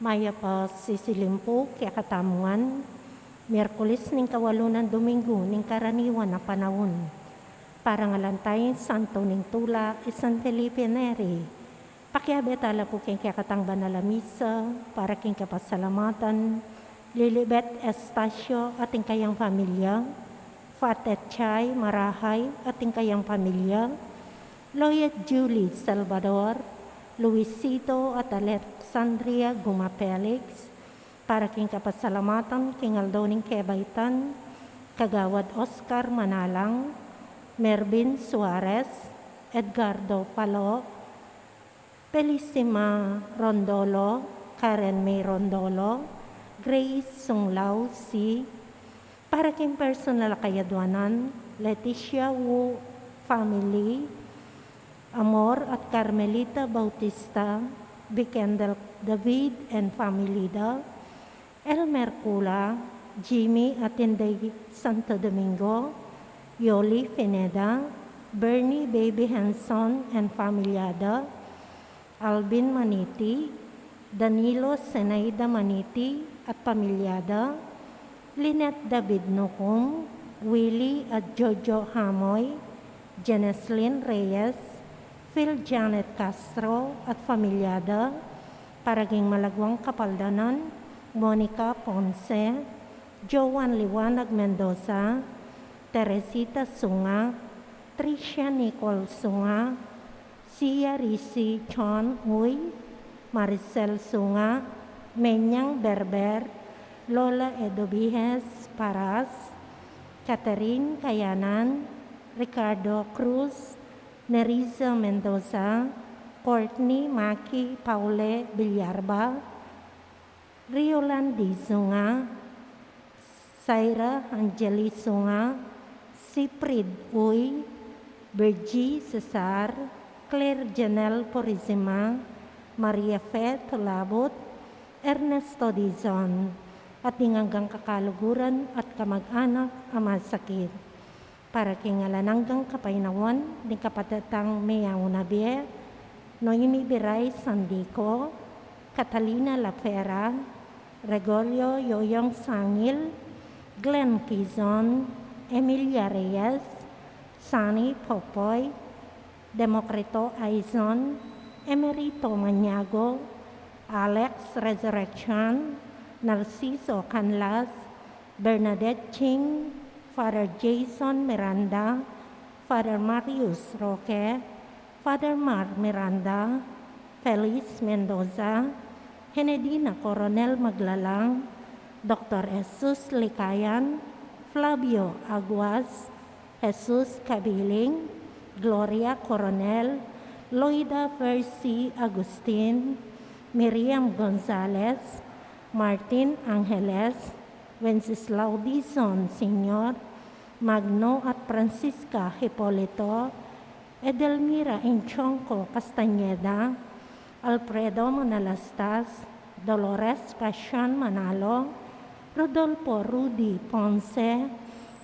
Maya pa sisilimpo kaya katamuan, Miyerkules ning kawalunan Domingo ning karaniwan na panahon. Para ngalantay Santo ning Tula San Felipe Neri. Pakiabetala po kaya katang banal na misa para king kapasalamatan, Lilibet Estacio ating kayang pamilya, Fatet Chay Marahay ating kayang pamilya, Loyet Julie Salvador, Luisito at Alexandria Guma Felix, para king kapasalamatan king Aldoning Kebaitan, Kagawad Oscar Manalang, Mervin Suarez, Edgardo Palo, Felicima Rondolo, Karen May Rondolo, Grace Sunglao C, para king personal kayadwanan, Leticia Wu family, Amor at Carmelita Bautista, Vicendel David and family Elmer Cula, Jimmy at Inday Santo Domingo, Yoli Pineda, Bernie Baby Hanson and familiada, Alvin Maniti, Danilo Senaida Maniti at pamilyada, Lynette David Nukum, Willie at Jojo Hamoy, Janeslyn Reyes, Phil Janet Castro at pamilyada, paraging malagwang kapaldanan, Monica Ponce, Joan Liwanag Mendoza, Teresita Sunga, Tricia Nicole Sunga, Sia Risi Chon Uy, Maricel Sunga, Menyang Berber, Lola Edobihes Paras, Catherine Kayanan, Ricardo Cruz, Neriza Mendoza, Courtney Maki Paule Villarba, Riolandi Sunga, Saira Angeli Sunga, Siprid Uy, Bergie Cesar, Claire Janelle Porizima, Maria Fe Tulabot, Ernesto Dizon, at hanggang kakaluguran at kamag-anak ama sakit. Para kingalananggang kapainawan, ni kapatatang Meyaw Nabie, Noemi Biray Sandico, Catalina Lafera, Gregorio Yoyong Sangil, Glenn Quizon, Emilia Reyes, Sunny Popoy, Demokrito Aizon, Emerito Maniago, Alex Resurrection, Narciso Canlas, Bernadette Ching, Father Jason Miranda, Father Marius Roque, Father Mar Miranda, Feliz Mendoza, Henedina Coronel Maglalang, Dr. Jesus Likayan, Flavio Aguas, Jesus Kabiling, Gloria Coronel, Loida Percy Agustin, Miriam Gonzalez, Martin Angeles, Wenceslao Dizon Sr., Magno at Francisca Hipolito, Edelmira Inchonco Castañeda, Alfredo Manalastas, Dolores Passion Manalo, Rodolfo Rudy Ponce,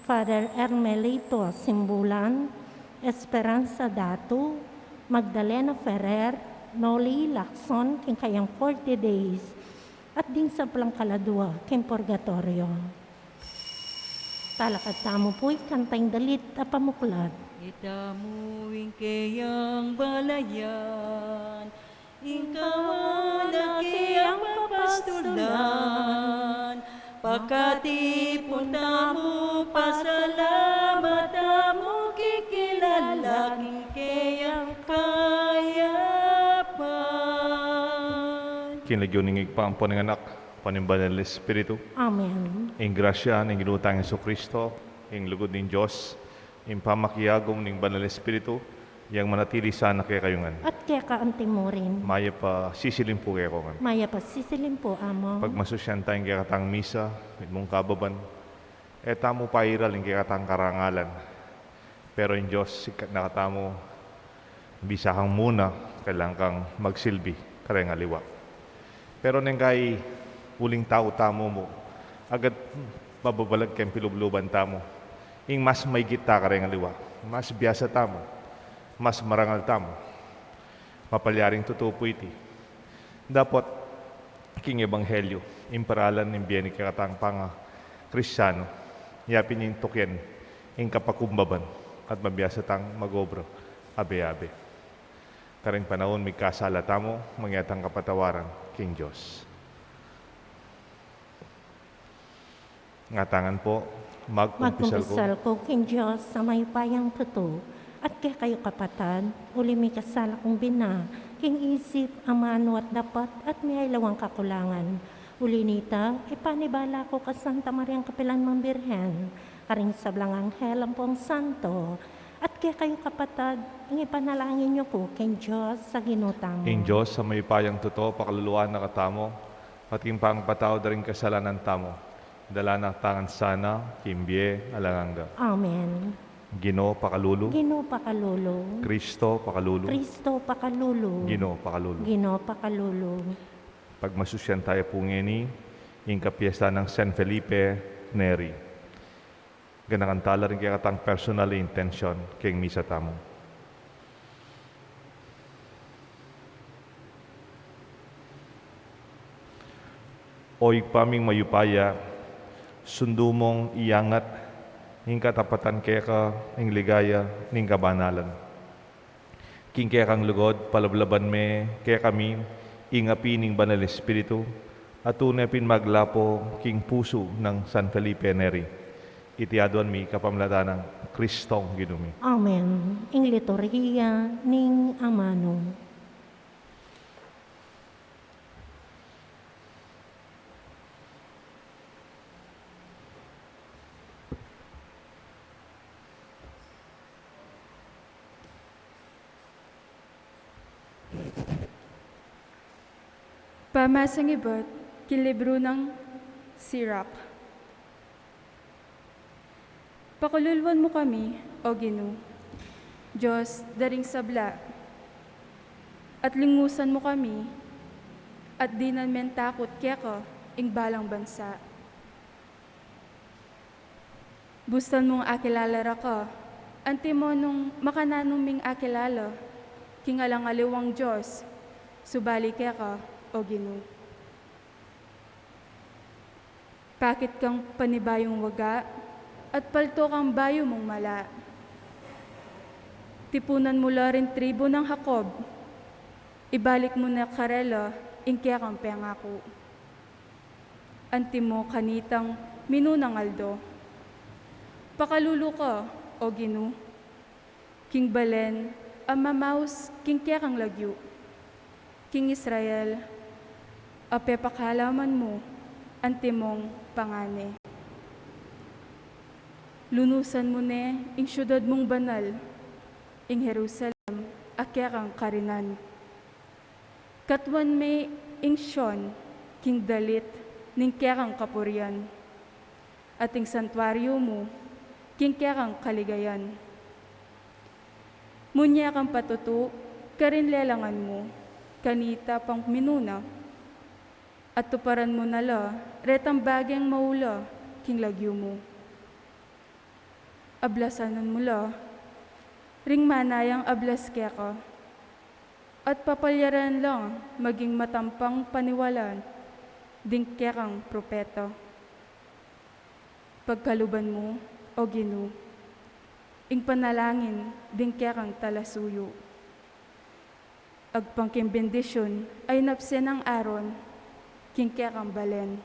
Father Ermelito Simbulan, Esperanza Datu, Magdalena Ferrer, Noli Lacson, king kayang 40 days, at din sa Plangkaladua, king Purgatorio. Talakat tamo po'y kantang dalit at pamuklat. Itamuing kayang balayan, ikaw na kayang mapastulan, pagkatipon tamo, pasalamat tamo, kikilalaking kayang kayapan. Kinagyon ng igpaampon ng anak, panimbalan ng Espiritu, Amen. ang grasya ng ginutang Yesu Kristo, ang lugod ng Diyos, ang pamakiyagom ng banal na Espiritu, yang manatili sana kaya kayungan. At kaya kaanting mo rin, Maya pa sisilin po kaya ko nga. maya pa sisilin po, amo. Pag masusyan tayong kaya katang misa, mong kababan, tamo pairal yung kaya katang karangalan. Pero yung Diyos, sikat na katamo, bisa kang muna, kailangan kang magsilbi, kareng aliwa. Pero nang kay uling tao tamo mo, agad mababalag kayong pilubluban tamo. Ing mas may gita kareng aliwa, mas biyasa tamo, mas marangal tamo. Mapalyaring tutupo iti. Dapat king ebanghelyo, imparalan ng biyen kakatang panga Kristyano, yapin yung tukyan, yung kapakumbaban, at mabiyasa tang magobro, abe-abe. Karing panahon, may kasalata mo, mangyatang kapatawaran, King Diyos. Ngatangan po, magkumpisal ko, Magkumpisal ko, King Diyos, sa may payang tuto, at kaya kayo kapatad, uli may kasala kong bina, King isip, amano at dapat, at may ilawang kakulangan. Uli nita, ipanibala ko ka Santa Mariang Kapilan Mang Birhen, karing sablang anghel ang pong santo, at kaya kayo kapatad, ipanalangin niyo po, King Diyos, sa ginutang mo. King Diyos, sa may payang totoo, pakaluluan na katamo, pating pangpataw da rin kasalanan tamo. Dala ng tangan sana, kimbye, alanganga. Amen. Ginoo pakalulu, Ginoo pakalulu. Kristo pakalulu, Kristo pakalulu. Ginoo pakalulu. Ginoo pakalulu. Pagmasusyan tayo po ngeni, yung kapiesta ng San Felipe Neri. Ganakantala rin kaya katang personal intention kay misa tamo. Oy paming mayupaya, sundo mong iyangat, ning katapatan kaya ka, ning ligaya, ning kabanalan. King kaya kang lugod, palablaban me, kaya kami, ingapi ning banal espiritu, at tunay maglapo, king puso ng San Felipe Neri. Itiaduan mi kapamlata ng Kristong ginumi. Amen. Ing liturhiya ning amano. Pamasang ibot, kilibro ng Sirach. Pakululwan mo kami, O Ginoo, Diyos daring sabla, at lingusan mo kami, at di namin takot kaya ing balang bansa. Bustan mong akilalara ka, anti mo nung makananong ming akilala, kingalangaliwang Diyos, subali kaya ka, O Ginoo. Pakit kang panibayong waga, at palto kang bayo mong mala. Tipunan mo la rin tribo ng Jacob, ibalik mo na karela, ingkya kang pengako. Anti mo kanitang minunang aldo. Pakalulo ka, O Ginoo, King Balen, amamaus, king kya kang lagyo. King Israel, ape pakalaman mo, anti mong pangane. Lunusan mo ne, ing syudad mong banal, ing Jerusalem, akya kang karinan. Katwan may ing Sion, king dalit, ning kya kang kapurian. At ing santuaryo mo, king kya kang kaligayan. Munya kang patutu, karin lelangan mo, kanita pang minuna, at tuparan mo nala, retang bagyang maula, king lagyo mo. Ablasanan mo la, ring manayang ablas kaya ka, at papalyaran lang maging matampang paniwalan, ding kaya kang propeta. Pagkaluban mo, O Ginoo, ing panalangin, ding kaya kang talasuyo. Agpangking bendisyon ay napsen ng aron, king kaya kang balen.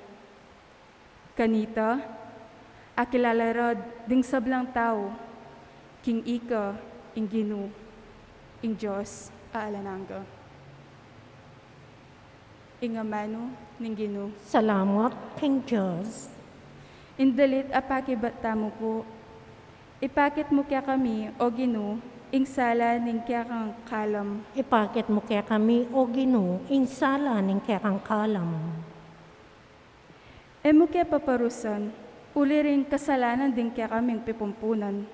Kanita, akilalarad ding sablang tao, king ika, ing Ginoo, ing Diyos, aalananga. Ing amano, ning Ginoo. Salamat, King Diyos. Indalit apakibata mo po, ipakit mo kaya kami, O Ginoo, ing sala ning kaya kang kalam. Ipakit mo kaya kami, O Ginoo, ing sala ning kaya kang kalam. Emo kaya paparusan, uli rin kasalanan din kaya kaming pipumpunan.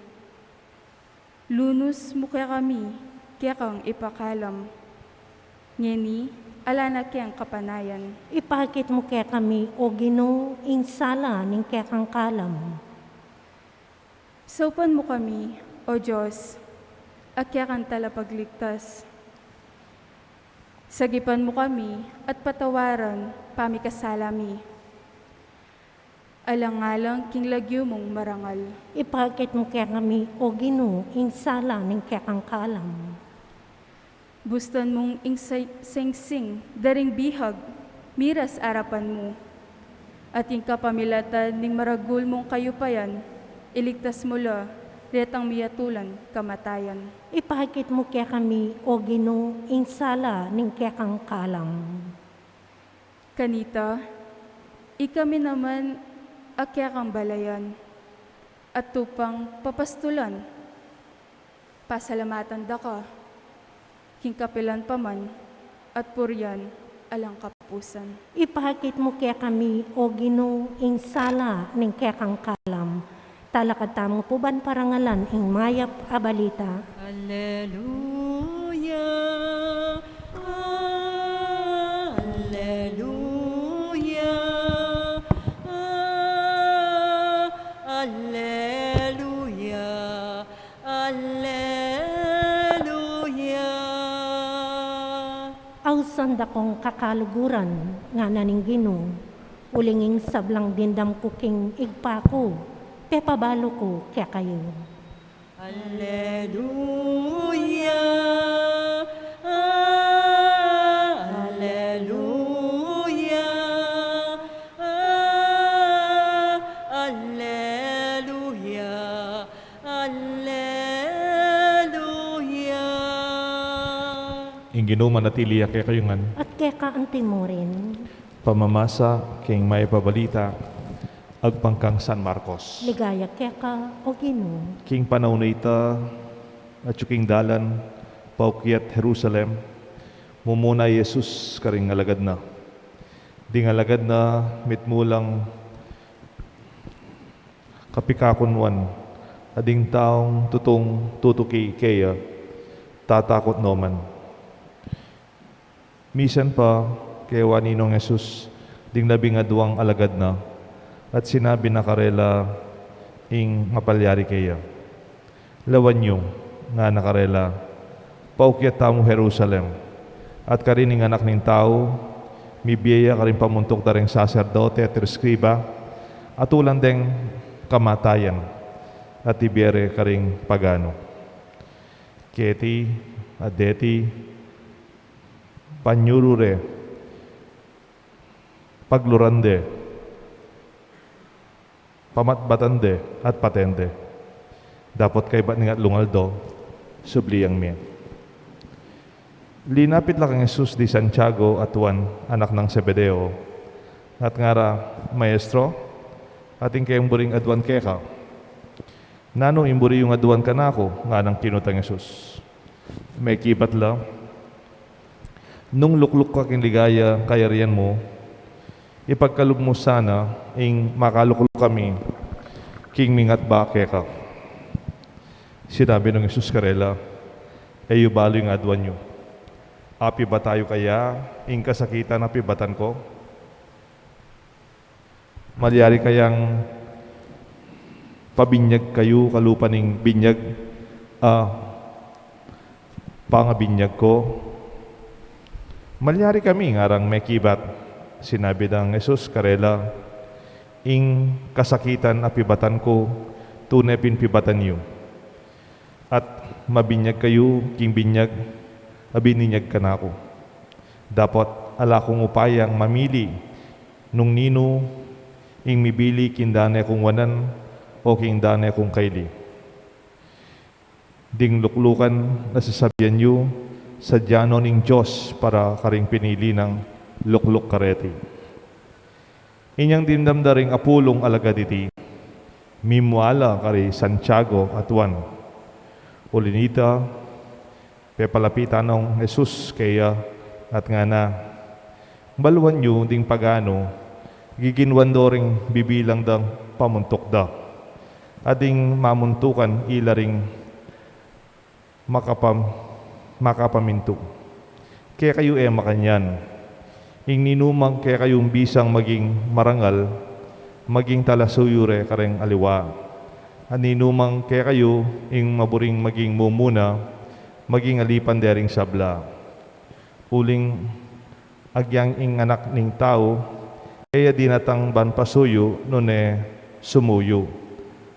Lunus mo kaya kami, kaya kang ipakalam. Ngeni, ala na kayang kapanayan. Ipakit mo kaya kami, O Ginoo, ing sala ning kaya kang kalam. Saupan mo kami, O Diyos, at kaya kang talapagligtas. Sagipan mo kami at patawaran pamikasalami. Alang-alang king lagyo mong marangal. Ipakit mo kaya kami, o Ginoo, insala ning kaya kang kalam. Bustan mong singsing, daring bihag, miras arapan mo. At yung kapamilatan ning maragul mong kayupayan, iligtas mo la, retang miyatulan, kamatayan. Ipakit mo kaya kami, o Ginoo, insala ning kaya kang kalam. Kanita, ikami naman akya kang balayan, at tupang papastulan. Pasalamatan da ka, kingkapilan paman, at puryan alang kapusan. Ipakit mo kaya kami, o Ginoo, insala ning kaya kang kalam. Talakad tamo po ban parangalan ing mayap a balita. Alleluia, Alleluia, Alleluia, Alleluia. Awsan da kong kakaluguran nga naning Ginoo, ulinging sablang dindam kuking igpako, pepabalo ko kaya kayo. Alleluia, Alleluia, Alleluia, Alleluia. Ing Ginoo manatili kay kayungan. At kaya kaanti mo rin, Pamamasa king may pabalita agpangkang San Marcos. ligaya kaya ka, o Ginoo. King panahon na ita at yung dalan paukyat Jerusalem mumuna Jesus karing alagad na. Di alagad na mitmulang kapikakunwan ading taong tutong tutuki kaya tatakot noman. Misan pa kaya waninong Jesus ding labing aduang alagad na at sinabi na karela ing mapalyari kaya. Lawan nyo nga nakarela, paukyat tamo Jerusalem, at karining anak ning tao, mibiya karin pamuntok da ring saserdote at eskriba, at ulan deng kamatayan, at ibiyere karing pagano. Keti, adeti, panyurure, paglurande, pamatbatande at patende. Dapat kay ba't nga lungaldo, subliyang miya. Linapit lang ang Jesus di Santiago at Juan, anak ng Zebedeo, at ngara, Maestro, ating kayong buring adwan keka. Nanong imburi yung adwan ka na ako, nga nang kinutang Jesus. May kibat lang. Nung lukluk ka king ligaya, kaya riyan mo, ipagkalub mo sana, ing makalukluk kami, king mingat ba keka. Sinabi ng Jesus karela, ayo balo yung adwan nyo. Api ba tayo kaya, ing kasakitan api batan ko? Malyari kayang pabinyag kayo, kalupaning binyag, pangabinyag ko. Malyari kami, ngarang may kibat. Sinabi ng Jesus karela, ing kasakitan apibatan ko, tunay pinpibatan niyo. At mabinyag kayo, king binyag, abininyag ka na ako. Dapat ala kong upayang mamili, nung nino, ing mibili kindane kong wanan, o king dane kong kaili. Ding luklukan, nasasabihan niyo, sa diyano ning Diyos para karing pinili ng lukluk kareti. Inyang dindamdaring apulong alagad iti, mimuala kari Santiago at Juan. Ulinita, pepalapitan ng Jesus kaya at nga na, baluan nyo ding pagano, giginwan do ring bibilang dang pamuntok da. Ading mamuntukan ilaring makapaminto. Kaya kayo makanyan. Ing ninumang kaya kayong bisang maging marangal, maging talasuyure kareng aliwa. Aninumang kaya kayo ing maburing maging mumuna, maging alipan dering sabla. uling agyang ing anak ning tao, kaya dinatang ban pasuyo nune sumuyo.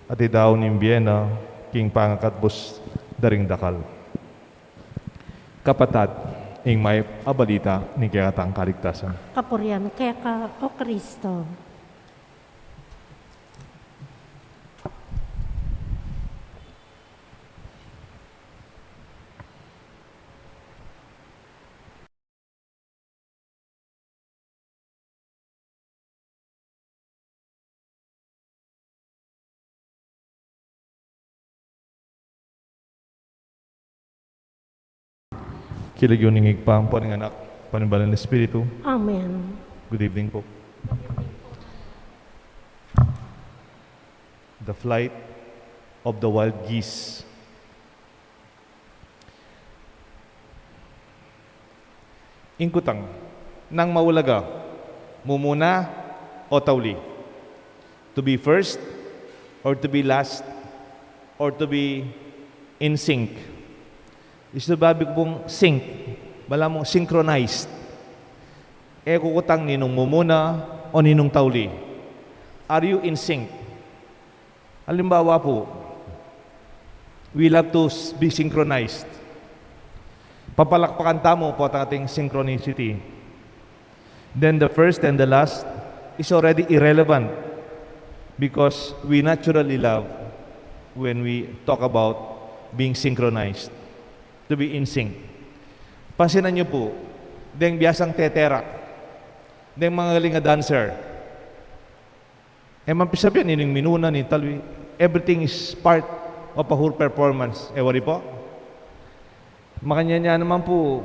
At idaw ning biyena, king pangakatbos daring dakal. Kapatad, ing may abalita ni kayatang kaligtasan. Kapurian kaya ka, O Kristo. Kiligyon ning igpang po ng anak, panimbalan ng Espiritu. Amen. Good evening po. The flight of the wild geese. Ingkutang, nang maulaga, mumuna o tawli? To be first or to be last or to be in sync? Isto babi ko pong sync, bala mong synchronized. Kukutang ninong mumuna o ninong tawli? Are you in sync? Halimbawa po, we love to be synchronized. Papalakpakan tamo po ang ating synchronicity. Then the first and the last is already irrelevant because we naturally love when we talk about being synchronized, to be in sync. Pansinan niyo po, deng biyasang tetera, deng mga galing nga dancer, mampisabihan nining minuna ni talwi, everything is part of a whole performance. Wari po? Makanya naman po,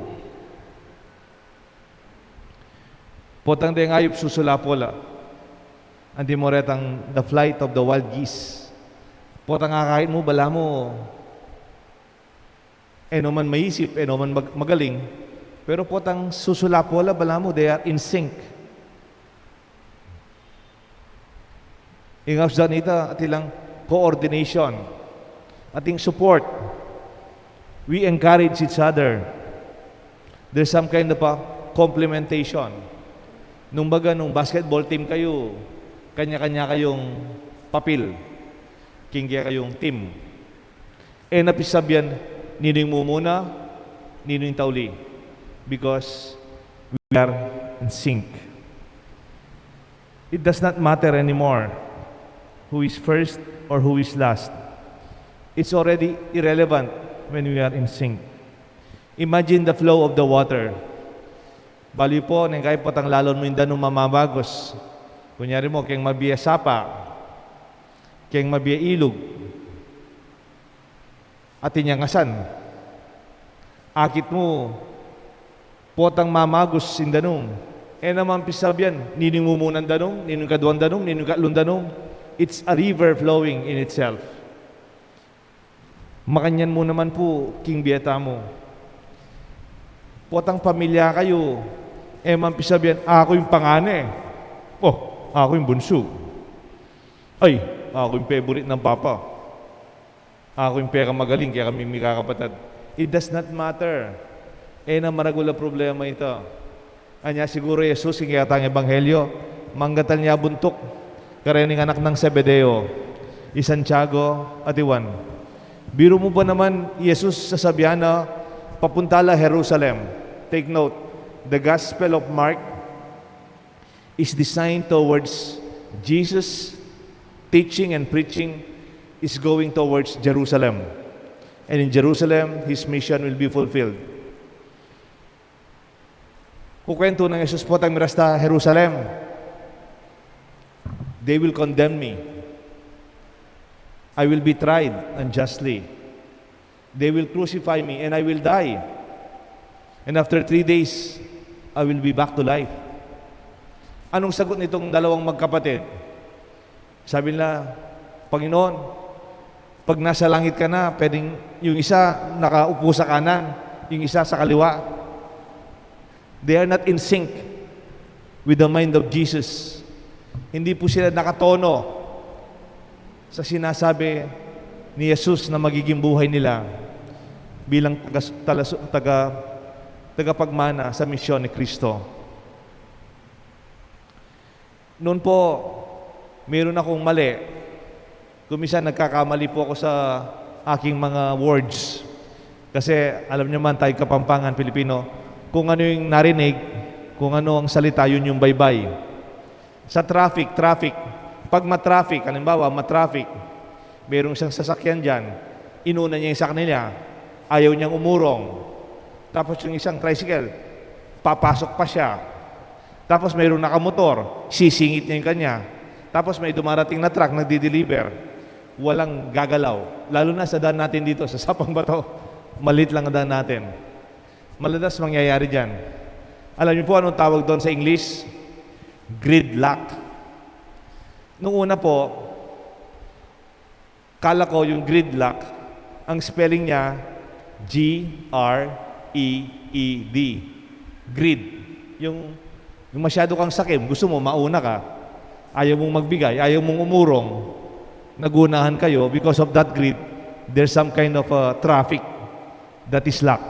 potang deng ayop susulapola, andi mo retang the flight of the wild geese. Potang kakain mo, bala mo, no man maisip, no man magaling, pero potang susulapola, bala mo, they are in sync. Ingaws dyan ita, atilang coordination, ating support. We encourage each other. There's some kind of a complementation. Nung basketball team kayo, kanya-kanya kayong papel, kingya kayong team. Napisabyan, nining mumuna, nining tawli. Because we are in sync. It does not matter anymore who is first or who is last. It's already irrelevant when we are in sync. Imagine the flow of the water. Bali po, nang kahit patang lalon mo yung danong mamabagos. Kunyari mo, kayang mabiya sapa, kayang mabiya ilog, at inyangasan. Akit mo, potang mamagos sin danong. Naman pisabyan, nining mumunan danong, nining kaduan danong, nining katlong danong. It's a river flowing in itself. Makanyan mo naman po, King Bieta mo. Potang pamilya kayo, mampisabihan, ako yung pangane. Ako yung bunso. Ay, ako yung favorite ng papa. Ako yung pera magaling, kaya kami may kakapatid. It does not matter. Na maragula problema ito. Anya siguro Jesus, yung kaya ebanghelyo, manggatal niya buntok, karening anak ng Zebedeo, Santiago at Juan. Biro mo ba naman, Jesus sasabihan na papuntala Jerusalem. Take note, the Gospel of Mark is designed towards Jesus teaching and preaching is going towards Jerusalem. And in Jerusalem, His mission will be fulfilled. Kukwento ng Jesus po tang mirasta Jerusalem. They will condemn me. I will be tried unjustly. They will crucify me and I will die. And after 3 days, I will be back to life. Anong sagot nitong dalawang magkapatid? Sabi nila, Panginoon, pag nasa langit ka na, pwedeng yung isa nakaupo sa kanan, yung isa sa kaliwa. They are not in sync with the mind of Jesus. Hindi po sila nakatono sa sinasabi ni Jesus na magiging buhay nila bilang tagapagmana sa misyon ni Kristo. Noon po, meron akong mali. Kuminsan nagkakamali po ako sa aking mga words. Kasi alam niyo man tayo Kapampangan Pilipino, kung ano yung narinig, kung ano ang salita, yun yung baybay. Sa traffic. Pag matraffic, halimbawa matraffic, merong isang sasakyan dyan, inuna niya yung sakyan niya, ayaw niyang umurong. Tapos yung isang tricycle, papasok pa siya. Tapos mayroong nakamotor, sisingit niya yung kanya. Tapos may dumarating na truck, nagdi-deliver. Walang gagalaw. Lalo na sa daan natin dito, sa Sapang Bato. Malit lang ang daan natin. Maladas mangyayari dyan. Alam niyo po anong tawag doon sa English? Gridlock. Nung una po, kala ko yung gridlock, ang spelling niya, G-R-E-E-D. Grid. Yung masyado kang sakim, gusto mo, mauna ka, ayaw mong magbigay, ayaw mong umurong, nagunahan kayo, because of that grid, there's some kind of traffic that is locked.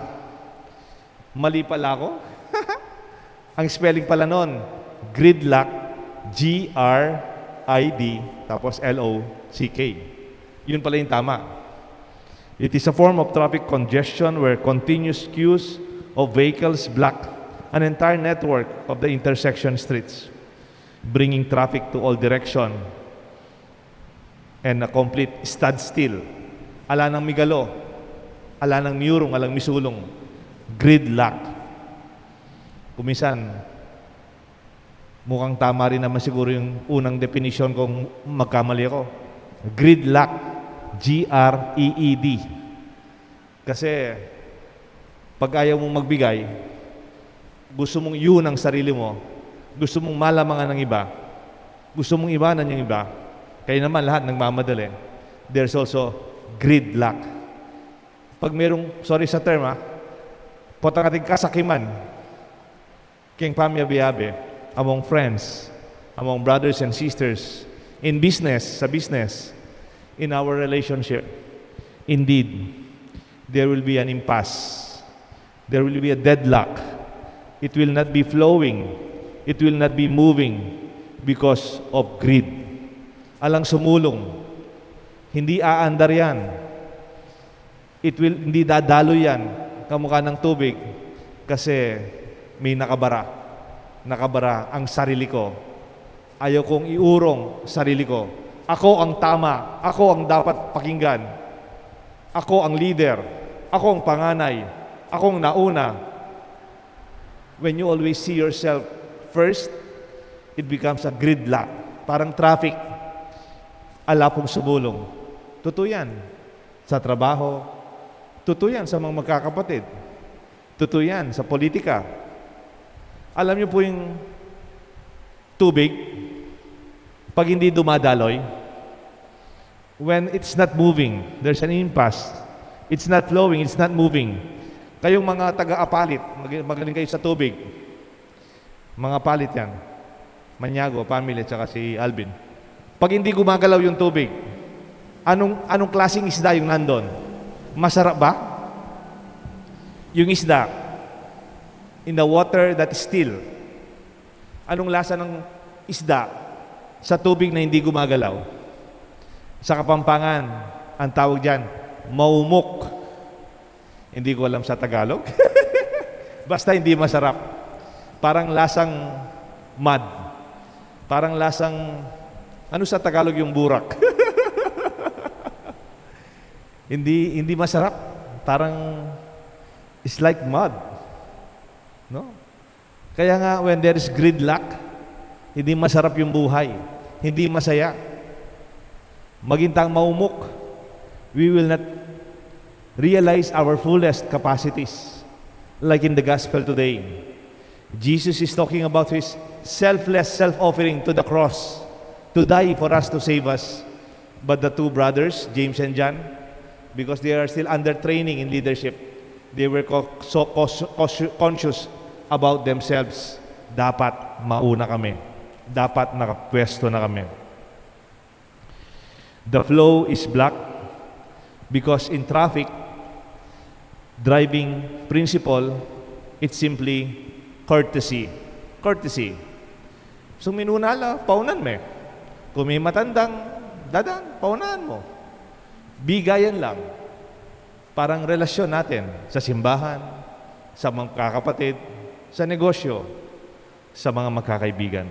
Mali pala ako? Ang spelling pala nun, gridlock, G-R-I-D, tapos L-O-C-K. Yun pala yung tama. It is a form of traffic congestion where continuous queues of vehicles block an entire network of the intersection streets, bringing traffic to all direction and a complete standstill. Ala ng migalo, ala ng miyurong, alang misulong, gridlock. Kuminsan, mukhang tama rin naman siguro yung unang definition kung magkamali ako. Gridlock, G-R-E-E-D. Kasi, pag ayaw mong magbigay, gusto mong yun ang sarili mo, gusto mong malamangan ng iba, gusto mong iwanan yung iba, kaya naman lahat nagmamadali. There's also gridlock. Pag merong, sorry sa term potang kasakiman, king pamyabiyabe, among friends, among brothers and sisters, in business, sa business, in our relationship, indeed, there will be an impasse. There will be a deadlock. It will not be flowing. It will not be moving because of greed. Alang sumulong. Hindi aandar yan. Hindi dadalo yan kamukha ng tubig kasi may nakabara. Nakabara ang sarili ko. Ayaw kong iurong sarili ko. Ako ang tama. Ako ang dapat pakinggan. Ako ang leader. Ako ang panganay. Ako ang nauna. When you always see yourself first, it becomes a gridlock. Parang traffic. Ala pong sumulong. Totoo yan sa trabaho. Totoo yan sa mga magkakapatid. Totoo yan sa politika. Alam niyo po yung tubig, pag hindi dumadaloy, when it's not moving, there's an impasse. It's not flowing, it's not moving. Kayong mga taga-apalit, magaling kayo sa tubig. Mga palit yan. Manyago, family, at saka si Alvin. Pag hindi gumagalaw yung tubig, anong klaseng isda yung nandun? Masarap ba? Yung isda, in the water that is still. Anong lasa ng isda sa tubig na hindi gumagalaw? Sa Kapampangan, ang tawag dyan, maumok. Hindi ko alam sa Tagalog. Basta hindi masarap. Parang lasang mud. Parang lasang, ano sa Tagalog yung burak? hindi masarap. Parang, it's like mud. No? Kaya nga, when there is gridlock, hindi masarap yung buhay. Hindi masaya. Magintang maumok, we will not realize our fullest capacities. Like in the gospel today, Jesus is talking about His selfless self-offering to the cross to die for us, to save us. But the two brothers, James and John, because they are still under training in leadership, they were so conscious about themselves. Dapat mauna kami. Dapat nakapwesto na kami. The flow is blocked because in traffic, driving principle It's simply courtesy. Courtesy. So minunala, paunan mo. Kung may matandang, dadan, paunahan mo. Bigayan lang. Parang relasyon natin sa simbahan, sa mga kakapatid, sa negosyo, sa mga magkakaibigan.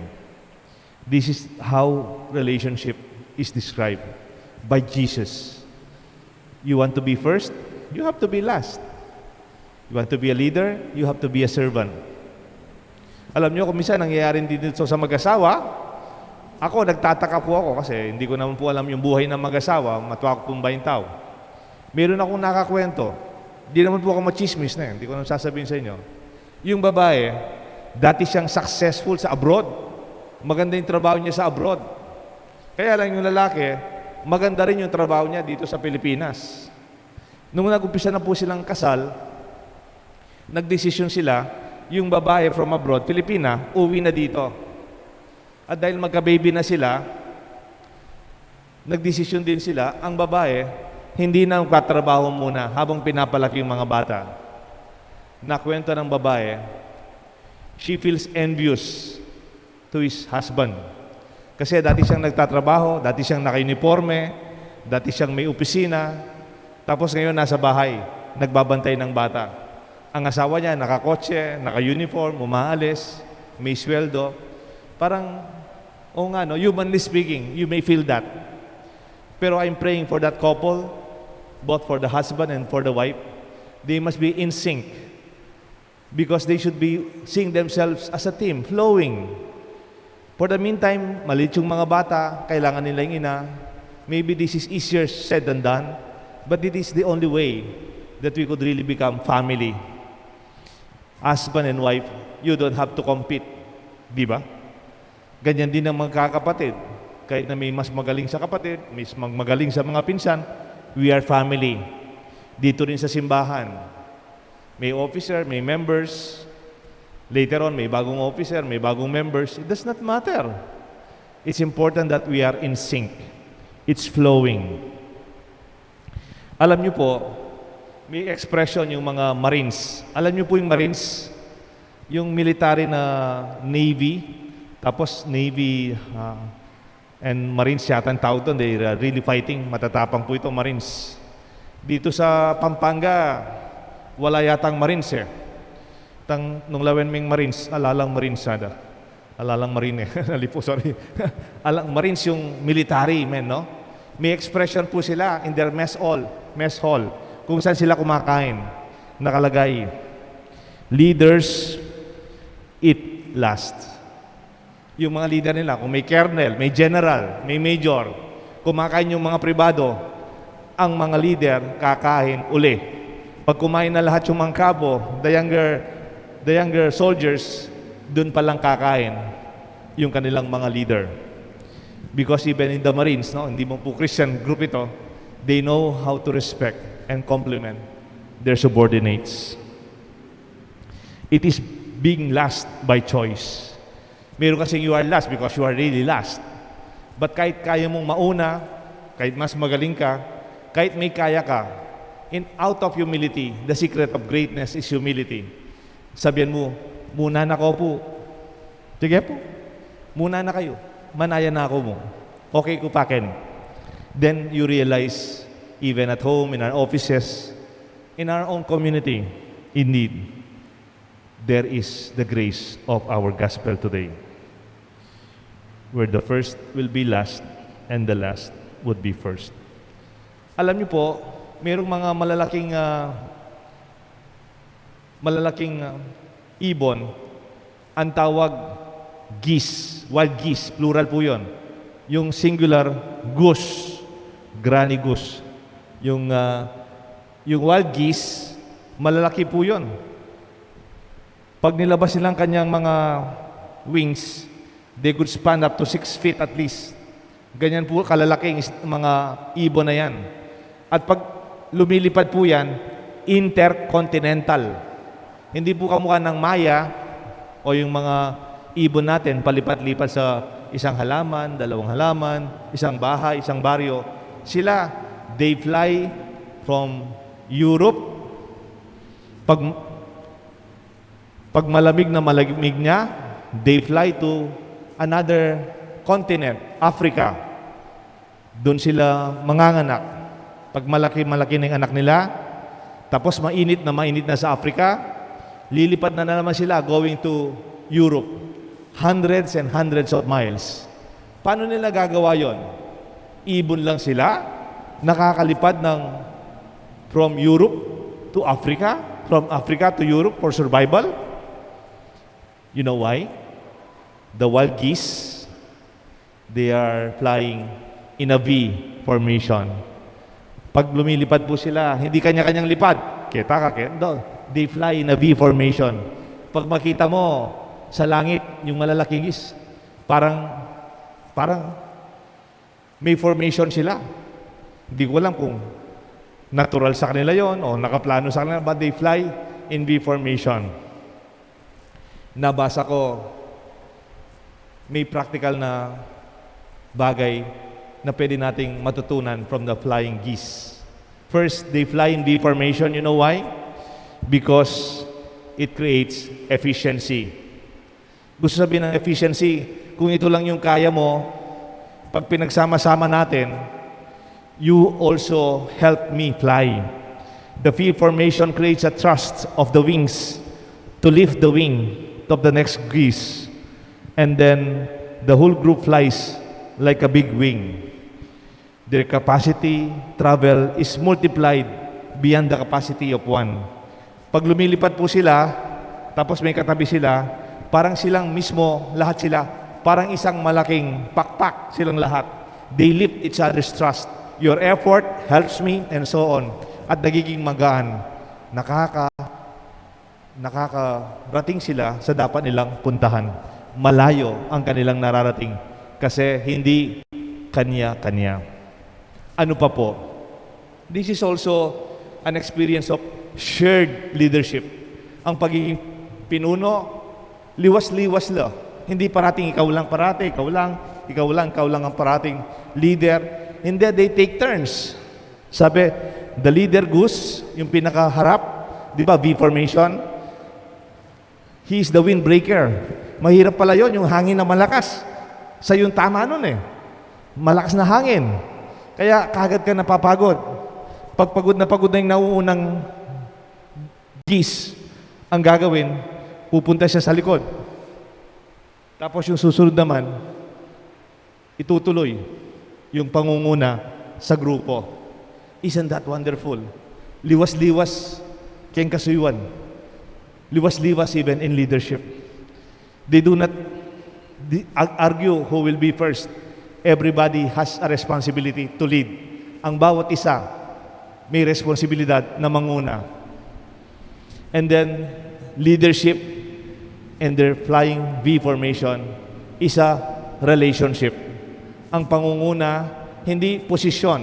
This is how relationship is described by Jesus. You want to be first? You have to be last. You want to be a leader? You have to be a servant. Alam niyo, kung minsan nangyayari dito sa mag-asawa, nagtataka po ako kasi hindi ko naman po alam yung buhay ng mag-asawa, matuwa ko pong tao. Meron akong nakakwento. Hindi naman po ako machismis na hindi ko naman sasabihin sa inyo. Yung babae, dati siyang successful sa abroad. Maganda yung trabaho niya sa abroad. Kaya lang yung lalaki, maganda rin yung trabaho niya dito sa Pilipinas. Nung nag-umpisa na po silang kasal, nagdesisyon sila, yung babae from abroad, Pilipina, uwi na dito. At dahil magka-baby na sila, nagdesisyon din sila, ang babae, hindi na magtatrabaho muna habang pinapalaki yung mga bata. Nakwento ng babae, she feels envious to his husband. Kasi dati siyang nagtatrabaho, dati siyang naka-uniforme, dati siyang may opisina, tapos ngayon nasa bahay, nagbabantay ng bata. Ang asawa niya, nakakotse, naka-uniform, umaalis, may sweldo. Parang, humanly speaking, you may feel that. Pero I'm praying for that couple, both for the husband and for the wife. They must be in sync. Because they should be seeing themselves as a team, flowing. For the meantime, maliit yung mga bata, kailangan nila yung ina. Maybe this is easier said than done, but it is the only way that we could really become family. Husband and wife, you don't have to compete. Di ba? Ganyan din ang mga kakapatid. Kahit na may mas magaling sa kapatid, may mas magaling sa mga pinsan, we are family. Dito rin sa simbahan. May officer, may members. Later on, may bagong officer, may bagong members. It does not matter. It's important that we are in sync. It's flowing. Alam niyo po, may expression yung mga Marines. Alam niyo po yung Marines? Yung military na Navy, tapos Navy and Marines yata ang tawag doon. They're really fighting. Matatapang po ito, Marines. Dito sa Pampanga, wala yatang Marines eh. Nung lawenming Marines, alalang Marines sada. Alalang Marine eh. Nalipo, sorry. Marines yung military, men, no? May expression po sila in their mess hall, kung saan sila kumakain. Nakalagay, leaders eat last. Yung mga leader nila, kung may colonel, may general, may major, kumakain yung mga pribado, ang mga leader kakain uli. Pag kumain na lahat yung mga kabo, the younger soldiers, dun palang kakain yung kanilang mga leader. Because even in the Marines, no, hindi mo po Christian group ito, they know how to respect and compliment their subordinates. It is being last by choice. Meron kasi you are last because you are really last. But kahit kaya mong mauna, kahit mas magaling ka, kahit may kaya ka, out of humility, the secret of greatness is humility. Sabihan mo, muna na ko po. Sige po, muna na kayo. Manaya na ako mo. Okay ko pakin. Then you realize, even at home, in our offices, in our own community, indeed, there is the grace of our gospel today, where the first will be last and the last would be first. Alam niyo po, mayroong mga malalaking ibon, ang tawag geese, wild geese, plural po yun. Yung singular, goose, granny goose. Yung wild geese, malalaki po yun. Pag nilabas nilang kanyang mga wings, they could span up to 6 feet at least. Ganyan po kalalaking mga ibon na yan. At pag lumilipad po yan, intercontinental. Hindi po kamukha ng Maya o yung mga ibon natin, palipat-lipat sa isang halaman, dalawang halaman, isang bahay, isang baryo. Sila, they fly from Europe. Pag Pag malamig na malamig niya, they fly to another continent, Africa. Doon sila manganganak. Pag malaki-malaki na yung anak nila, tapos mainit na sa Africa, lilipad na naman sila going to Europe. Hundreds and hundreds of miles. Paano nila gagawa yon? Ibon lang sila, nakakalipad from Europe to Africa, from Africa to Europe for survival. You know why? The wild geese, they are flying in a V formation. Pag lumilipad po sila, hindi kanya-kanyang lipad. Kita ka, they fly in a V formation. Pag makita mo sa langit, yung malalaking geese, parang may formation sila. Hindi ko alam kung natural sa kanila yon o nakaplano sa kanila, but they fly in V formation. Nabasa ko, may practical na bagay na pwede nating matutunan from the flying geese. First, they fly in V formation. You know why? Because it creates efficiency. Gusto sabihin ng efficiency, kung ito lang yung kaya mo, pag pinagsama-sama natin, you also help me fly. The V formation creates a thrust of the wings to lift the wing of the next geese. And then, the whole group flies like a big wing. Their capacity, travel is multiplied beyond the capacity of one. Pag lumilipad po sila, tapos may katabi sila, parang silang mismo, lahat sila, parang isang malaking pakpak silang lahat. They lift each other's trust. Your effort helps me, and so on. At nagiging magaan. Nakakarating sila sa dapat nilang puntahan. Malayo ang kanilang nararating. Kasi hindi kanya-kanya. Ano pa po? This is also an experience of shared leadership. Ang pagiging pinuno, liwas-liwas lang. Hindi parating ikaw lang ang parating leader. Hindi, they take turns. Sabi, the leader goose, yung pinakaharap, di ba, V formation, he is the windbreaker. Mahirap pala yon, yung hangin na malakas. Sa yung tama nun malakas na hangin. Kaya kagad ka napapagod. Pag pagod na yung nauunang geese, ang gagawin, pupunta siya sa likod. Tapos yung susunod naman, itutuloy yung pangunguna sa grupo. Isn't that wonderful? Liwas-liwas kayong kasuyuan. Liwas-liwas even in leadership. They do not argue who will be first. Everybody has a responsibility to lead. Ang bawat isa may responsibilidad na manguna. And then, leadership and their flying V formation is a relationship. Ang pangunguna, hindi posisyon,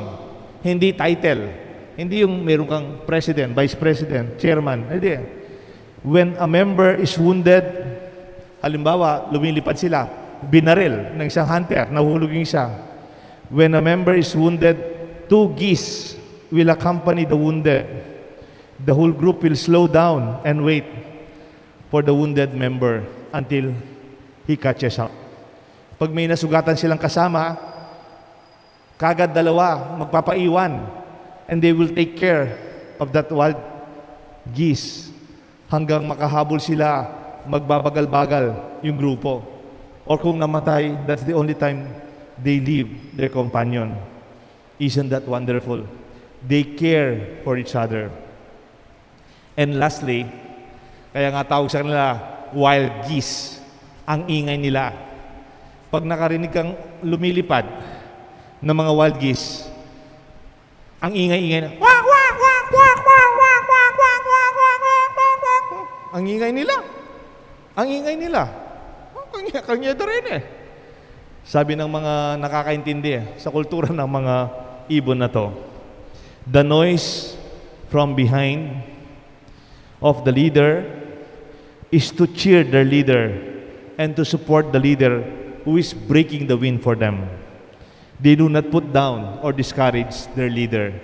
hindi title, hindi yung meron kang president, vice president, chairman. Hindi. When a member is wounded, halimbawa, lumilipad sila, binaril ng isang hunter, nahulog yung isa. When a member is wounded, 2 geese will accompany the wounded. The whole group will slow down and wait for the wounded member until he catches up. Pag may nasugatan silang kasama, kagad dalawa magpapaiwan, and they will take care of that wild geese hanggang makahabol sila, magbabagal-bagal yung grupo. Or kung namatay, that's the only time they leave their companion. Isn't that wonderful? They care for each other. And lastly, kaya nga tawag sa kanila, wild geese. Ang ingay nila. Pag nakarinig kang lumilipad ng mga wild geese, ang ingay-ingay na, wak, wak, wak, wak, wak, wak, wak, wak, wak, wak, wak, wak, wak. Ang ingay nila. Ang ingay nila. Kanya rin Sabi ng mga nakakaintindi sa kultura ng mga ibon na to, the noise from behind of the leader is to cheer their leader and to support the leader who is breaking the wind for them. They do not put down or discourage their leader.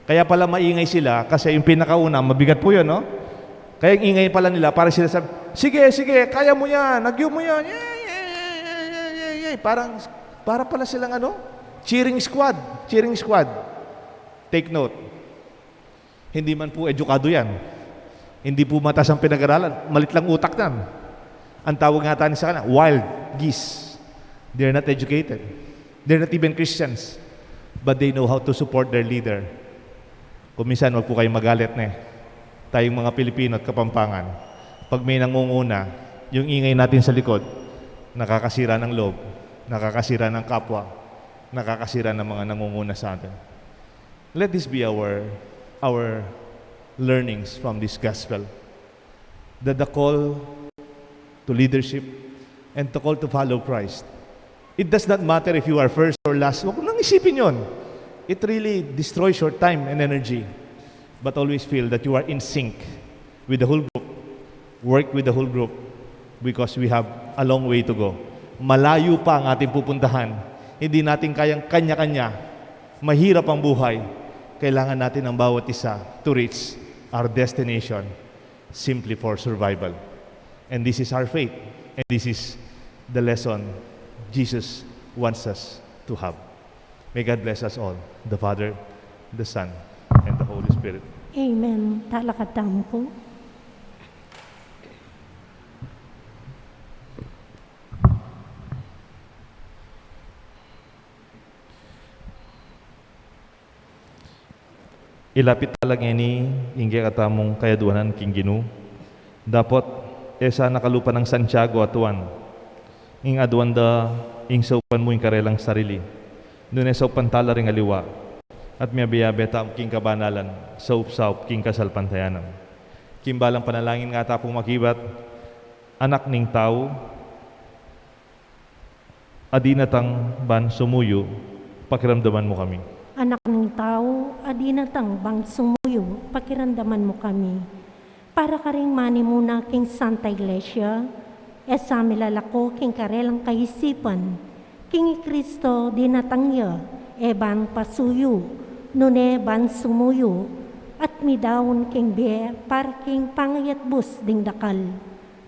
Kaya pala maingay sila kasi yung pinakauna, mabigat po yun, no? Kaya yung ingay pala nila, para sila sabi, Sige, kaya mo yan, nagyo mo yan. Yay. Para pala silang cheering squad. Take note, hindi man po edukado yan. Hindi po matas ang pinag-aralan. Malit lang utak nan. Ang tawag nga tayo sa kanila, wild geese. They're not educated. They're not even Christians. But they know how to support their leader. Kung minsan, wag po kayong magalit na tayong mga Pilipino at Kapampangan. Pag may nangunguna, yung ingay natin sa likod, nakakasira ng loob, nakakasira ng kapwa, nakakasira ng mga nangunguna sa atin. Let this be our learnings from this gospel. That the call to leadership and the call to follow Christ. It does not matter if you are first or last. Huwag nang isipin yon. It really destroys your time and energy. But always feel that you are in sync with the whole group. Work with the whole group because we have a long way to go. Malayo pa ang ating pupuntahan. Hindi natin kayang kanya-kanya. Mahirap ang buhay. Kailangan natin ang bawat isa to reach our destination simply for survival. And this is our faith. And this is the lesson Jesus wants us to have. May God bless us all, the Father, the Son, and the Holy Spirit. Amen. Talakatam po. Ilapit talag ini ingge katamong kayaduanan king Ginu. Dapat esa nakalupa ng Santiago atuan. Ing aduan da ing saupan mo ing karelang sarili. Doon saupan tala ring aliwa. At miyabiyabe tam king kabanalan, saup king kasalpantayanan. Kimbalang panalangin nga tapong makibat, anak ning tao, adinatang ban sumuyo, pakiramdaman mo kami. Anak ng tao, adinatang bang sumuyo, pakiramdaman mo kami. Para ka ring mani muna king Santa Iglesia, esa milalako king karelang kaisipan, king Kristo dinatangya, eban pasuyo, nune ban sumuyo, at midawon king be, para king pangayat bus ding dakal.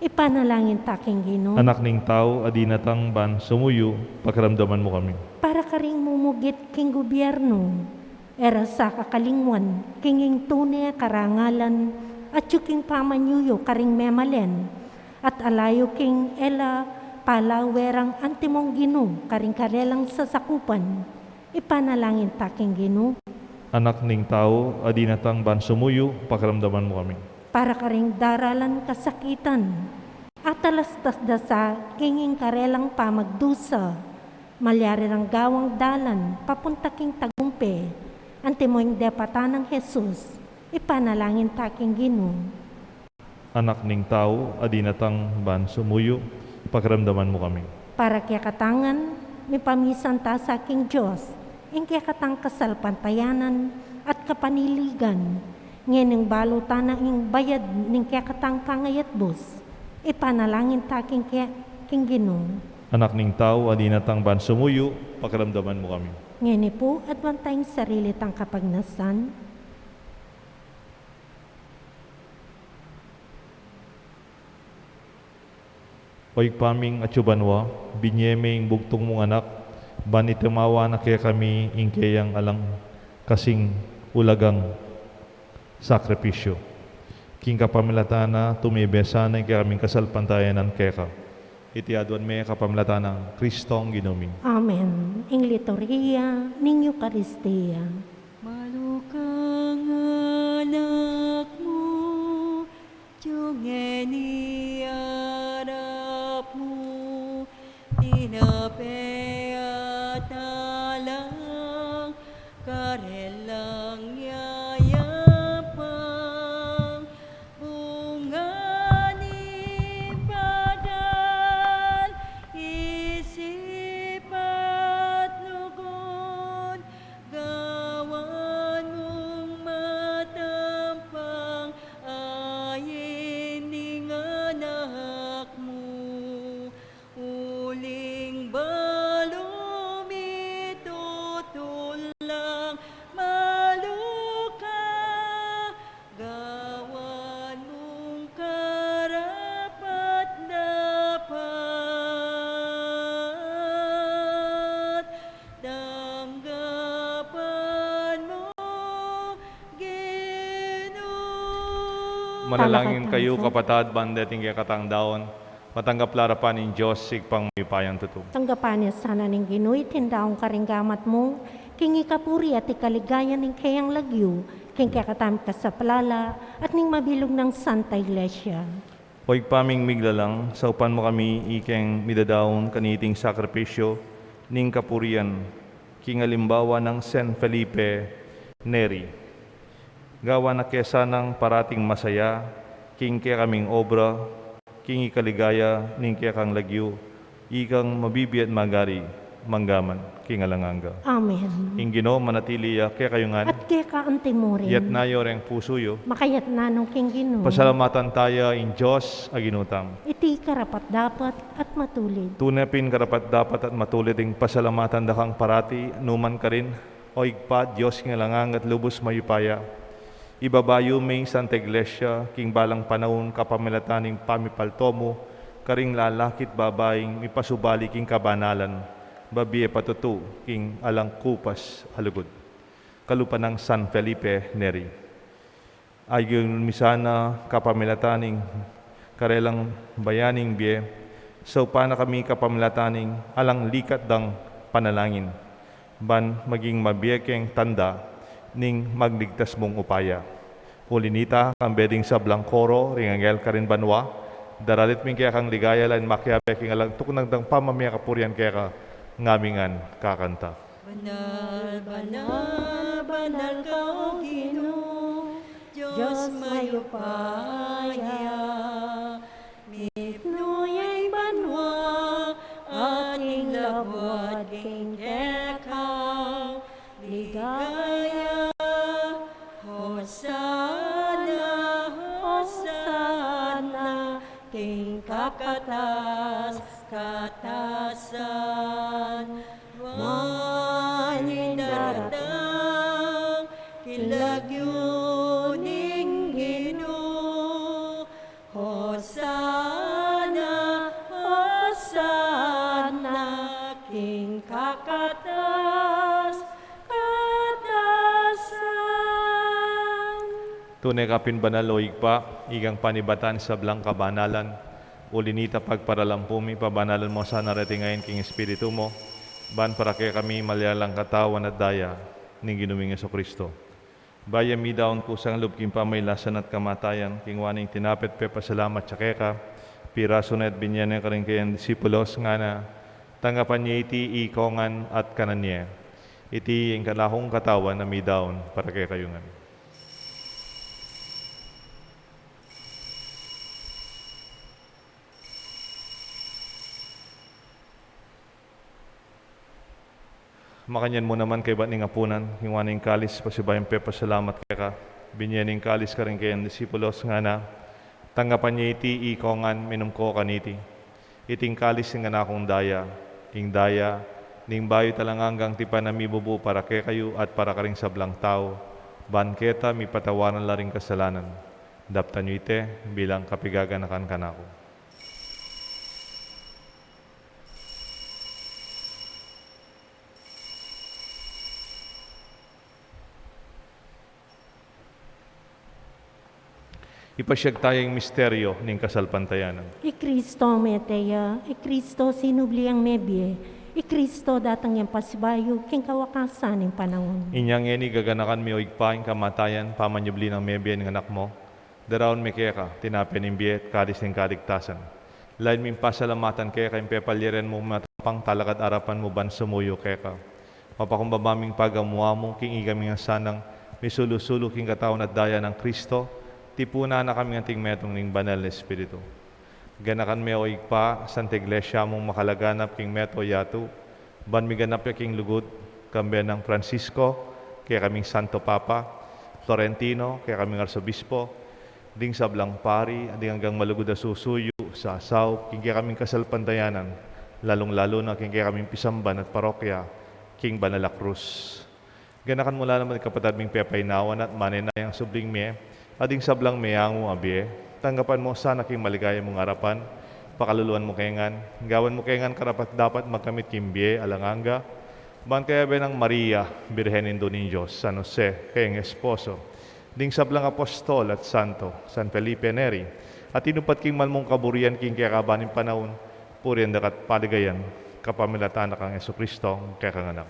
Ipanalangin ta king Ginoo. Anak ning tao, adinatang ban sumuyo, pakiramdaman mo kami. Para ka ring mumugit king gobyerno, era sa kakalingwan, kinging tune karangalan, at yuking pamanyuyo karing memalen, at alayo king ela palawerang antimong Ginoo, karing karelang sasakupan, ipanalangin ta king Ginoo. Anak ning tao, adinatang ban sumuyo, pakiramdaman mo kami. Para ka ring daralan kasakitan, at alastas dasa kinging karelang pamagdusa, malyari ng gawang dalan, papunta king tagumpe, antimoing depata ng Jesus, ipanalangin ta king Ginoo. Anak ning tao, adinatang ban sumuyo, pakiramdaman mo kami. Para kaya katangan, may pamisan ta sa king Diyos, ing kaya katang kasalpantayanan at kapaniligan, ngayon balutan na ing bayad ning kaya katang pangayat bus, ipanalangin ta king Ginoo. Anak ning tao, adinatang ban sumuyo, pakiramdaman mo kami. Ngayon po, at tayong sarili tang kapagnasan, Oy paming atsubanwa, binyemeng bugtong mong anak, banitimawa na kaya kami ingkayang alang kasing ulagang sakripisyo. King kapamilatana, tumibesa na kaya kaming kasalpantayanan kaya ka. Itiaduan may kapamilatana, Kristong ginuming. Amen. Ing liturhiya ning Eucharistia. Malukang anak mo, tiyongeni arap mo, tinapea talang, karelang yayapang, bunga ni padal, isip at lugon, gawan mong matampang, ayin ni nga Manalangin kayo, Talakad kapatad, bandeting kaya katang daon, matanggap larapan ng Diyos, sigpang may payang tutong. Tanggapan niya sana ning Ginoy, tindaong karinggamat mo, king ikapuri at ikaligayan ning kayang lagyo, king kakatamit ka sa palala, at ning mabilog ng Santa Iglesia. Huwag paming miglalang, sa upan mo kami ikeng midadaon kaniting sakripisyo, ning kapurian, king alimbawa ng San Felipe Neri. Gawa na kesa ng parating masaya, king kaya kaming obra, king ikaligaya, ning kaya kang lagyo, ikang mabibi at magari, manggaman, king alanganga. Amen. Ing Ginoo manatili kaya kayungan, At kaya ka antimurin, yat nayo reng pusuyo, makayat na nung king Ginoo. pasalamatan tayo in Diyos aginutam. Iti karapat dapat at matulid. Tunepin karapat dapat at matulid ing pasalamatan dakang parati, numan ka rin, o igpa, Diyos nga langang at lubos mayupaya. Ibabayo may Santa Iglesia, king balang panahon kapamilataning pamipaltomo, karing lalakit babaeng mipasubali king kabanalan, babiye patutu, king alang kupas halugod. Kalupan ng San Felipe Neri. Ayon misana kapamilataning karelang bayaning biye, so pana kami kapamilataning alang likat dang panalangin, ban maging mabiyekeng tanda ning magligtas mong upaya. Ulinita kang beding sa Blancoro, ringangel ka rin banwa, daralit ming kaya kang ligaya lan makyabe king alang tuknang dang pamamaya kapurian kaya ka ngamingan kakanta. Banal, banal, banal ka o Ginoo, Diyos mayupaya. Mitnoyay banwa, ating labwat king kekang, ligaya, Hosana, Hosana, king kakatas, katasan. Wanin daratang, kilagyo ning Ginoo, Hosana, Hosana, king kakatas, katasan. Tunay kapin banal o igpa, igang panibatan sa blang kabanalan, ulinita pagparalampumi, pabanalan mo sa naratingayin king Espiritu mo, ban para kaya kami malyalang katawan at daya, ning ginuming Kristo. Baya mi daon kusang loob king pamaylasan at kamatayan, king waning tinapit pe pasalamat sa keka, piraso na at binyan ka rin kayang disipulos nga na, tanggapan niya iti ikongan at kanan niya, iti ang kalahong katawan na mi daon para kaya kayungan. Makanyan mo naman kay ba't ning apunan, hiwaning kalis, pasibayang pe pasalamat kaya ka, binyaning kalis ka rin kayang disipulos nga na, tanggapan niya iti ikongan, minum ko kaniti. Iting kalis nga na akong daya, ing daya, ning bayo talanganggang tipa na mibubu para kay kayo at para karing sablang tao, banketa mi patawanan la ring kasalanan. Daptan nyo ite bilang kapigaganakan kanako. Ipasyag tayong misteryo ning kasalpantayanan. Kristo meteya, Kristo sinubliang mebye, Kristo datang yang pasibayo, king kawakasan ng panahon. Inyang eni gaganakan mi o igpaing kamatayan, pamanyubli ng mebyen ng anak mo, daraon mi kaya ka, tinapin ng biyet, kadis ng kaligtasan. Lain mi pasalamatan kaya ka, impepalyeran mo matapang talakad arapan mo ban sumuyo kaya ka. Mapakumbabaming pagamuha mo, king igami nga sanang, misulusulo king katawan at daya ng Kristo, tipuna na kami ng tingmetong ning banal na Espiritu. Ganakan mi o igpa, Santa Iglesia mong makalaganap king meto yatu, ban mi ganap ya king lugod, kambe ng Francisco, kaya kaming Santo Papa, Florentino, kaya kaming Arsobispo, ding sablang pari, ding hanggang malugod na susuyo, sa asaw, king kaya kaming kasalpantayanan, lalong-lalo na king kaya kaming pisamban at parokya, king Banala Cruz. Ganakan mula naman kapatid ming pepaynawan at maninayang subling mi, ading sablang mayango abie, tanggapan mo sana king maligaya mong harapan, pakaluluan mo kayangan, gawan mo kayangan karapat dapat magkamit kimbie, alanganga, ban kaya ng Maria, Birhen Indo ni Diyos, San Jose, kayang esposo, ding sablang apostol at santo, San Felipe Neri, at inupat king malmong kaburian king kaya kabaning panahon, purian dakat paligayan, kapamilatan kang Yesu Kristo, kaya kanganak.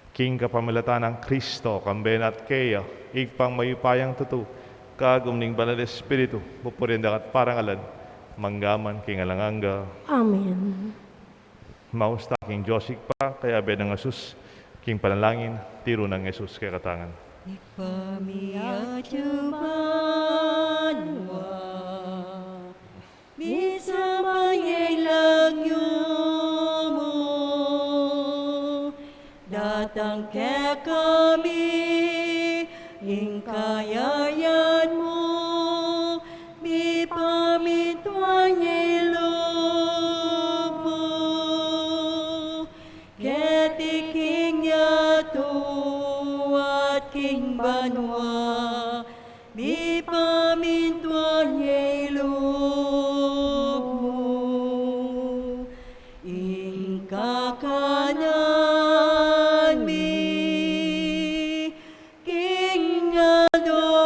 King kapamilatan ng Kristo, kamben at kaya, igpang mayupayang tutu, kagumning banal Espiritu, pupurian dakat parangalan, manggaman king alanganga. Amen. Mausta king Josik pa, kaya benang Asus, king panalangin, tiro ng Yesus kaya katangan. Pamiyajubanwa, bisa mangilagyo mo, datang ke kami, ingkayayan mo, mi pamituan ilog mo, ketiking yato at king banwa, mi pamintuan ilog mo, ingkakanan mi, king adorado,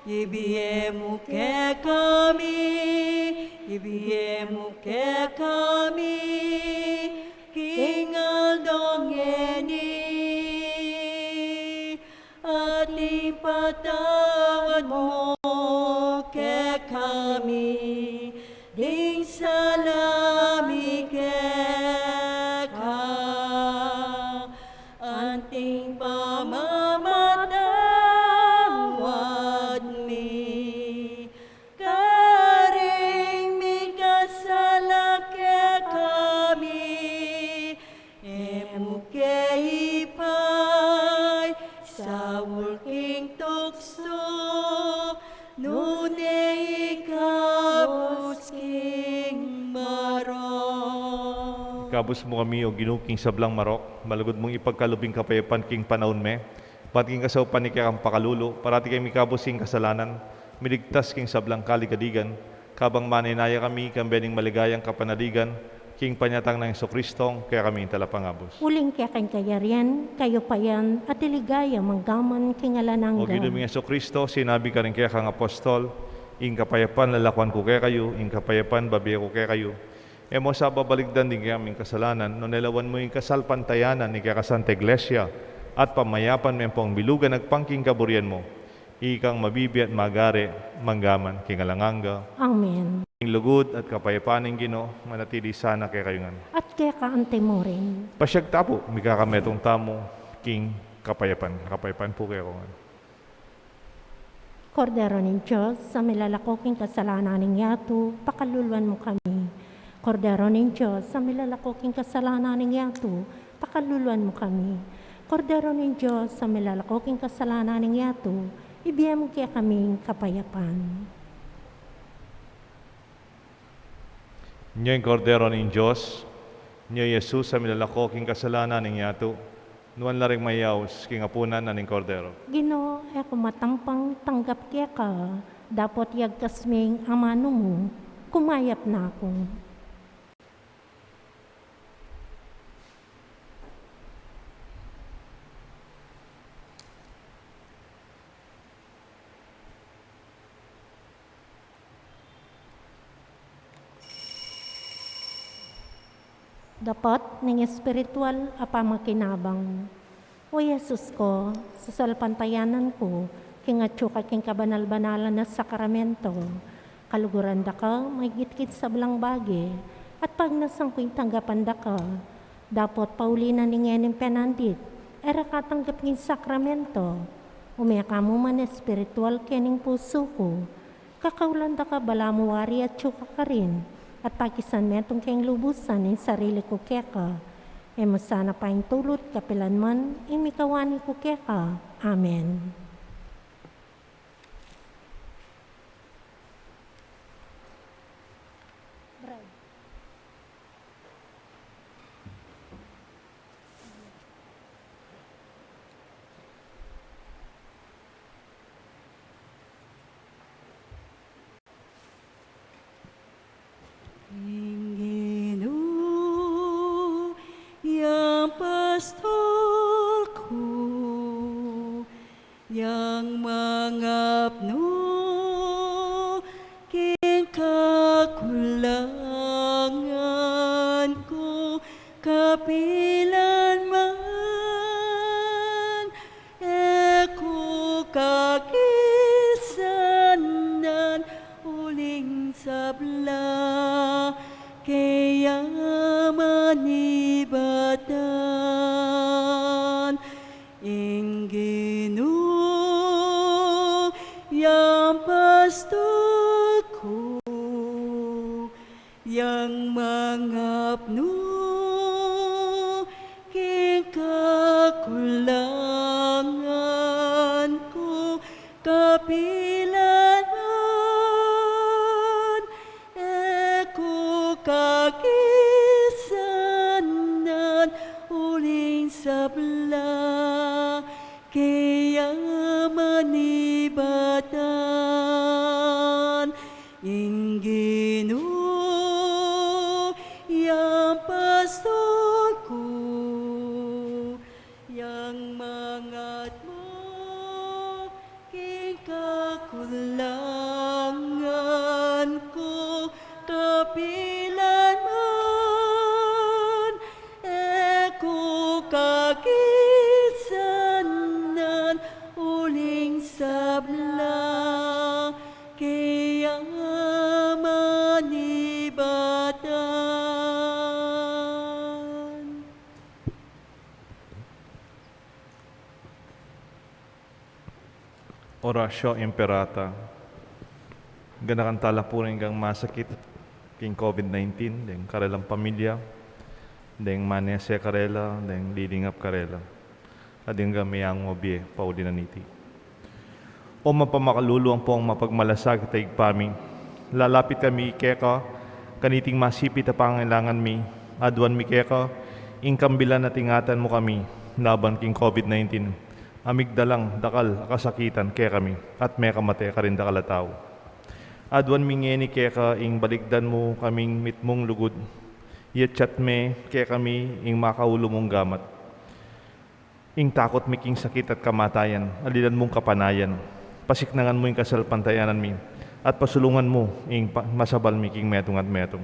ibiemu ke kami, ibiemu ke kami, king aldongeni, at ipatawad mo ke kami, ding salami ke ka, anting pamamatawad mi, karing mi kasala ke kami, emu ke ipay, sa ulking tukso, nune ikabos king marong. Kabus mo kami o ginuking sablang marok, malugod mong ipagkalubing kapayapan king panahon me, pating kasaw ni kang pakalulo, parati kami kabus king kasalanan, miligtas king sablang kaligadigan, kabang maninaya kami, kambening maligayang kapanadigan, king panyatang ng Yesu Kristong, kaya kami talapangabos. Uling kaya kang kayarian, kayo pa yan, at iligaya manggaman kingalanangga. O ginuming Yesu Kristo, sinabi ka rin kaya kang apostol, ing kapayapan lalakwan ko kaya kayo, ing kapayapan babiya ko kaya kayo. E mo sa babaligdan din kaya aming kasalanan, no nalawan mo yung kasalpantayanan ni kaya ka Santa Iglesia, at pamayapan mo yung pong bilugan nagpangking kaburian mo, ikang mabibi at magare, manggaman, kingalanganga. Amen. Ing lugod at kapayapaan ng Ginoo, manatili sana kaya kayo nga. At kaya kaante mo rin. Pasyag tapo, may kakametong tamo, king kapayapan. Kapayapan po kayo nga. Kordero ng Diyos, sa milalakoking kasalanan ng yato, pakaluluan mo kami. Kordero ng Diyos, sa milalakoking kasalanan ng yato, pakaluluan mo kami. Kordero ng Diyos, sa milalakoking kasalanan ng yato, ibigay mo kaya kaming kapayapan. Niyo yung kordero ng Diyos, niyo Jesus sa milalakoking kasalanan ng yato, nuwan laring mayaws, king apunan na ning kordero. Ginoo, ako matampang tanggap kaya ka, dapat yagkasming amano mo, kumayap na ako. Dapat ng espiritual apamakinabang. O Jesus ko, sa salpantayanan ko, kingatyo ka king kabanal-banalan na sakramento, kaluguran da ka, may gitkit sa blang bagi, at pag nasang kuing tanggapan da ka, dapat paulinan ni ngening penandit, era katanggap ng sakramento, umeka mo man espiritual kening puso ko, kakaulan da ka balamuwari at tsuka ka rin, at pakisan metong keng lubusan ng sarili ko keka. E masana pa yung tulot kapilan man, imikawani ko keka. Amen. Inginu yang pastor yang mangapno king kakulangan ko kapilan man eko kakisanan uling sabla kaya manibatan Inggino yang pastor ko yang mangapno king kakulangan ko kapilan man eko kakisanan uling sabla kaya manibatan Inggino yang pastor ko yang mangat mo king kakulangan ko kapilan man eko kakisanan uling sabla kaya manibatan Orasyo Imperata. Ganakan talapunin kang masakit king COVID-19, deng karelang pamilya, deng manese karela, deng leading up karela. Ading gamayang mobie, paulinaniti. O mapamakалuluang pong mapagmalasakit ay pami. Lalapit kami keka, kaniting masipit na pangailangan mi. Adwan mi keka, ingkambilan at ingatan mo kami, laban king COVID-19. Amigdalang dakal kasakitan kaya kami, at may kamate ka rin dakal tao. Adwan mingeni kaya ka ing baligdan mo kaming mitmong lugod. Yet chat me kaya kami ing makaulo mong gamat. Ing takot mi king sakit at kamatayan, alilan mong kapanayan. Pasiknangan mo ing kasalpantayanan mi, at pasulungan mo ing masabal mi king metong at metong.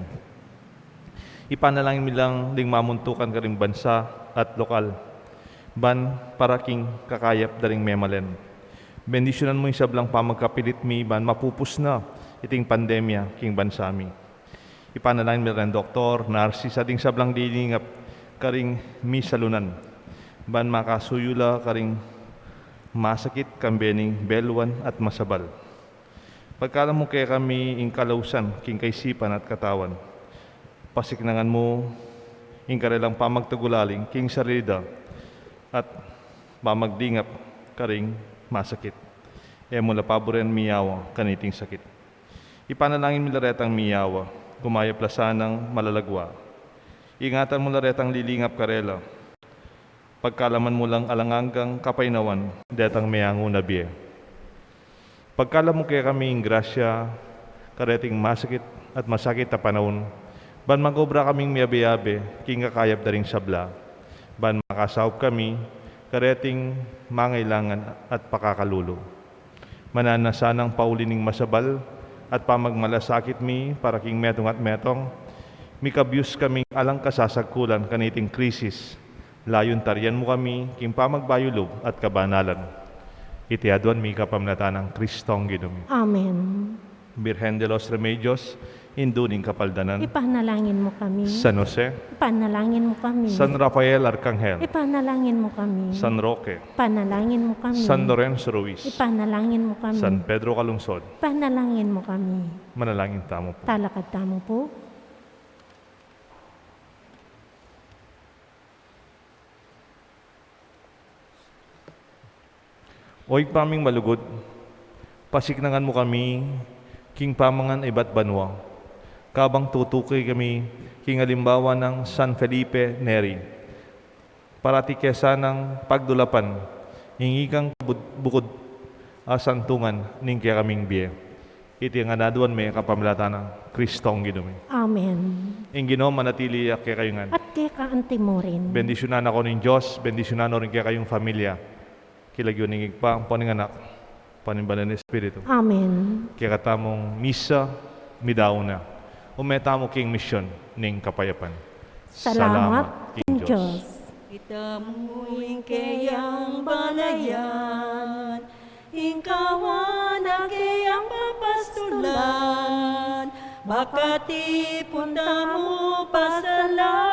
Ipanalangin mi lang ding mamuntukan ka ring bansa at lokal. Ban para king kakayap daring memalen. Bendisyonan mo yung sablang pamagkapilit mi ban mapupus na iting pandemya king bansa mi. Ipanalangin mi rin doktor, narsis ating sablang dilingap karing mi salunan. Ban makasuyula karing masakit kambening belwan at masabal. Pagkala mo kaya kami ing kalausan king kaisipan at katawan. Pasiknangan mo ing karelang pamagtagulaling king sarida at pamagdingap karing masakit. E mula paboren miyawa kaniting sakit. Ipanalangin mo laretang miyawa, gumaya plasanang malalagwa. Ingatan mo laretang lilingap karela. Pagkalaman mo lang alanganggang kapainawan, detang mayango na biye. Pagkala mo kaya kami ing grasya, kareting masakit at masakit na panahon, ban magobra kaming miyabe-yabe, king kakayap daring sabla. Ban makasawp kami, kareting mangailangan at pakakalulo. Mananasanang paulining masabal at pamagmalasakit mi para king metong at metong, mikabyus kaming alang kasasagkulan kaniting krisis. Layon tarian mo kami king pamagbayulob at kabanalan. Itiaduan mi kapamnatan ng Kristong Ginumi. Amen. Birhen de los Remedios, induning kapaldanan. Ipanalangin mo kami. San Jose, Ipanalangin mo kami. San Rafael Arcangel, Ipanalangin mo kami. San Roque, Ipanalangin mo kami. San Lorenzo Ruiz, Ipanalangin mo kami. San Pedro Calungsod. Ipanalangin mo kami. Manalangin tamo po. Talakad tamo po. Oy paming malugod, pasiknangan mo kami, king pamangan iba't banwa. Kabang tutukoy kami, king alimbawa ng San Felipe Neri. Parati kesa ng pagdulapan, hingikang bukod asantungan ning kaya kaming biye. Iti nga naduan may kapamilata ng Kristong Ginumi. Amen. Ing Ginoo manatili kaya kayungan. At kaya kaanti mo rin. Bendisyonan ako ng Diyos, bendisyonan rin kaya kayong familia. kilagyoning pa ang paninganak, panimbalan ng Espiritu. Amen. Kaya katamong misa, midaw na. Umetamo king mission ning kapayapan. Salamat, King Diyos. Kita mo'y kayang balayan, ingkawan na kayang papastulan, bakati punta mo pasalan.